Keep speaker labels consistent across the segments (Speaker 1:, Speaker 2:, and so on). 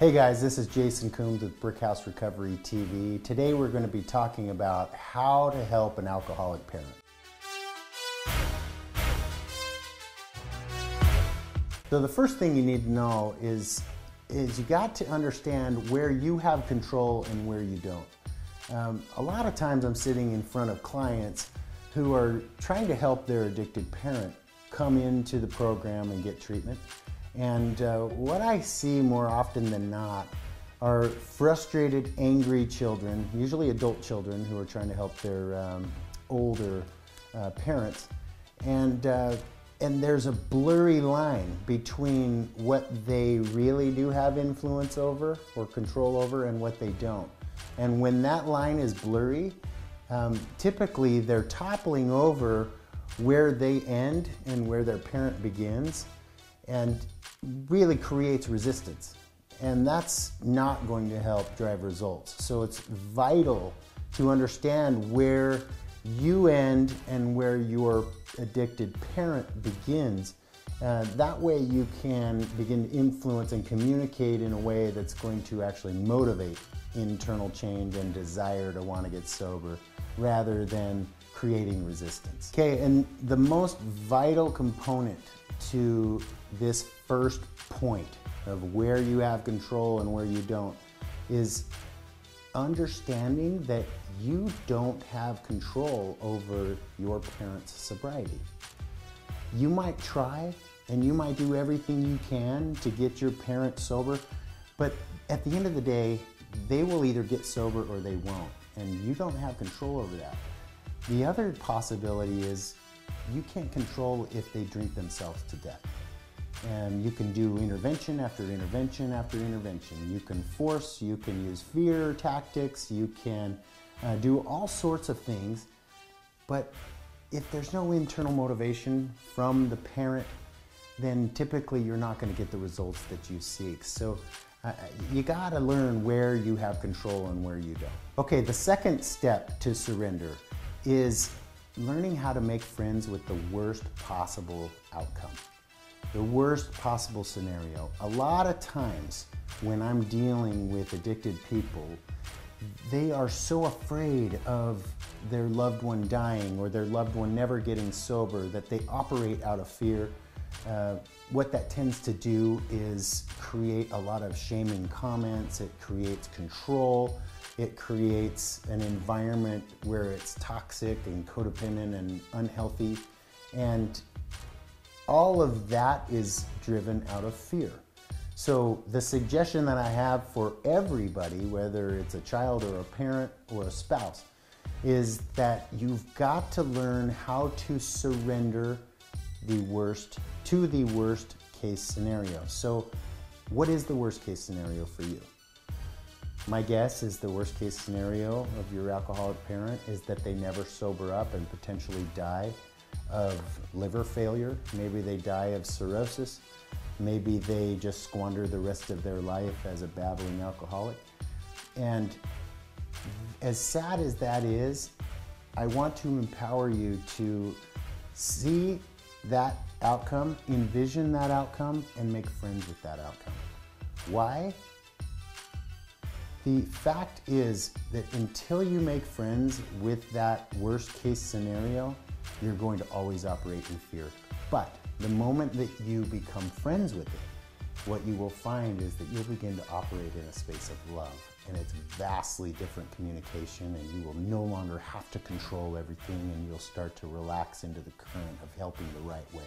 Speaker 1: Hey guys, this is Jason Coombs with Brickhouse Recovery TV. Today we're going to be talking about how to help an alcoholic parent. So the first thing you need to know is you got to understand where you have control and where you don't. A lot of times I'm sitting in front of clients who are trying to help their addicted parent come into the program and get treatment. And what I see more often than not are frustrated, angry children, usually adult children who are trying to help their older parents. And there's a blurry line between what they really do have influence over or control over and what they don't. And when that line is blurry, typically they're toppling over where they end and where their parent begins, and really creates resistance. And that's not going to help drive results. So it's vital to understand where you end and where your addicted parent begins. That way you can begin to influence and communicate in a way that's going to actually motivate internal change and desire to want to get sober rather than creating resistance. Okay, and the most vital component to this first point of where you have control and where you don't is understanding that you don't have control over your parent's sobriety. You might try and you might do everything you can to get your parent sober, but at the end of the day, they will either get sober or they won't, and you don't have control over that. The other possibility is you can't control if they drink themselves to death. And you can do intervention after intervention after intervention. You can force, you can use fear tactics, you can do all sorts of things. But if there's no internal motivation from the parent, then typically you're not going to get the results that you seek. So you got to learn where you have control and where you don't. Okay, the second step to surrender is learning how to make friends with the worst possible outcome, the worst possible scenario. A lot of times when I'm dealing with addicted people, they are so afraid of their loved one dying or their loved one never getting sober that they operate out of fear. What that tends to do is create a lot of shaming comments. It creates control. It creates an environment where it's toxic and codependent and unhealthy. And all of that is driven out of fear. So the suggestion that I have for everybody, whether it's a child or a parent or a spouse, is that you've got to learn how to surrender the worst case scenario. So what is the worst case scenario for you? My guess is the worst case scenario of your alcoholic parent is that they never sober up and potentially die of liver failure. Maybe they die of cirrhosis. Maybe they just squander the rest of their life as a babbling alcoholic. And as sad as that is, I want to empower you to see that outcome, envision that outcome, and make friends with that outcome. Why? The fact is that until you make friends with that worst case scenario, you're going to always operate in fear. But the moment that you become friends with it, what you will find is that you'll begin to operate in a space of love. And it's vastly different communication, and you will no longer have to control everything, and you'll start to relax into the current of helping the right way.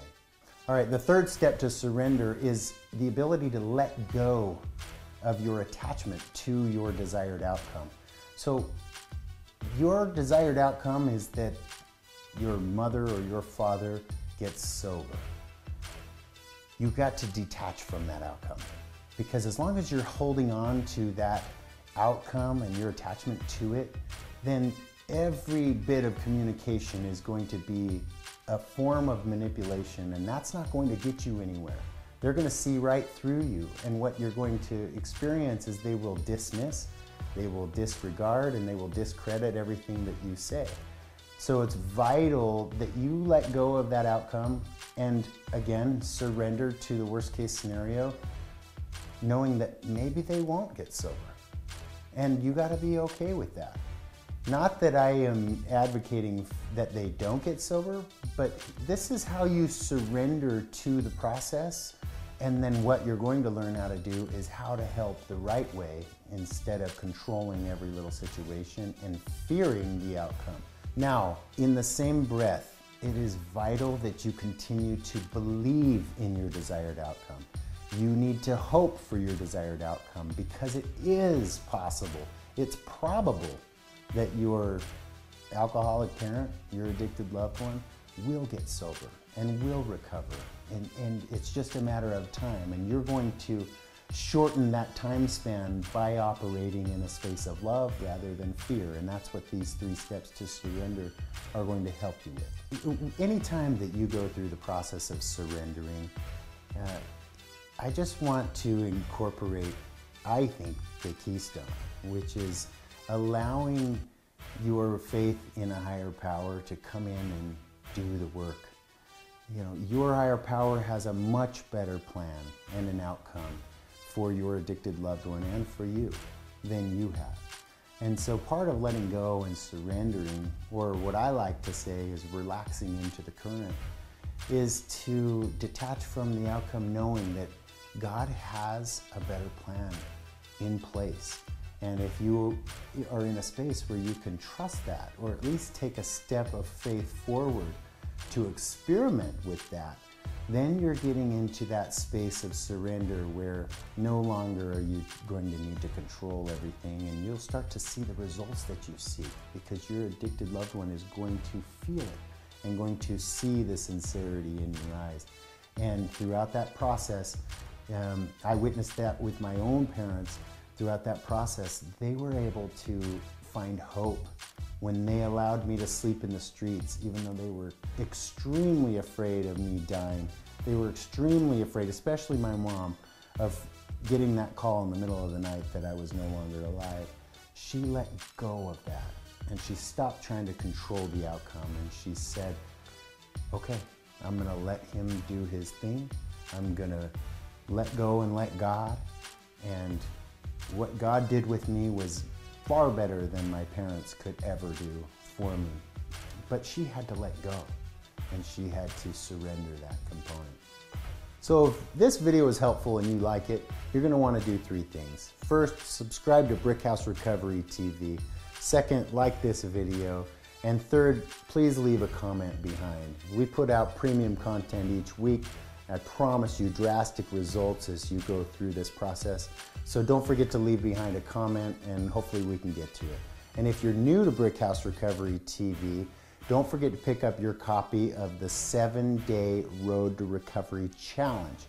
Speaker 1: All right, the third step to surrender is the ability to let go of your attachment to your desired outcome. So your desired outcome is that your mother or your father gets sober. You've got to detach from that outcome, because as long as you're holding on to that outcome and your attachment to it, then every bit of communication is going to be a form of manipulation, and that's not going to get you anywhere. They're going to see right through you, and what you're going to experience is they will dismiss, they will disregard, and they will discredit everything that you say. So it's vital that you let go of that outcome and, again, surrender to the worst case scenario knowing that maybe they won't get sober. And you got to be okay with that. Not that I am advocating that they don't get sober, but this is how you surrender to the process. And then what you're going to learn how to do is how to help the right way instead of controlling every little situation and fearing the outcome. Now, in the same breath, it is vital that you continue to believe in your desired outcome. You need to hope for your desired outcome because it is possible. It's probable that your alcoholic parent, your addicted loved one, will get sober and will recover. And it's just a matter of time. And you're going to shorten that time span by operating in a space of love rather than fear. And that's what these 3 steps to surrender are going to help you with. Anytime that you go through the process of surrendering, I just want to incorporate, I think, the keystone, which is allowing your faith in a higher power to come in and do the work. You know, your higher power has a much better plan and an outcome for your addicted loved one and for you than you have. And so part of letting go and surrendering, or what I like to say is relaxing into the current, is to detach from the outcome knowing that God has a better plan in place. And if you are in a space where you can trust that, or at least take a step of faith forward to experiment with that, then you're getting into that space of surrender where no longer are you going to need to control everything, and you'll start to see the results that you seek because your addicted loved one is going to feel it and going to see the sincerity in your eyes. And throughout that process, I witnessed that with my own parents. Throughout that process, they were able to find hope when they allowed me to sleep in the streets, even though they were extremely afraid of me dying. They were extremely afraid, especially my mom, of getting that call in the middle of the night that I was no longer alive. She let go of that, and she stopped trying to control the outcome, and she said, okay, I'm gonna let him do his thing. I'm gonna let go and let God. And what God did with me was far better than my parents could ever do for me. But she had to let go, and she had to surrender that component. So if this video is helpful and you like it, you're going to want to do 3 things. First, subscribe to Brickhouse Recovery TV. Second, like this video. And third, please leave a comment behind. We put out premium content each week. I promise you drastic results as you go through this process. So don't forget to leave behind a comment, and hopefully we can get to it. And if you're new to Brickhouse Recovery TV, don't forget to pick up your copy of the 7-Day Road to Recovery Challenge.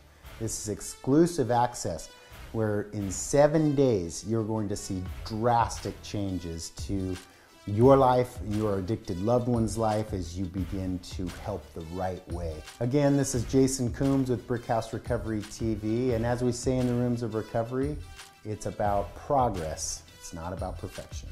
Speaker 1: This is exclusive access where in 7 days you're going to see drastic changes to your life, your addicted loved one's life, as you begin to help the right way. Again, this is Jason Coombs with Brickhouse Recovery TV, and as we say in the Rooms of Recovery, it's about progress. It's not about perfection.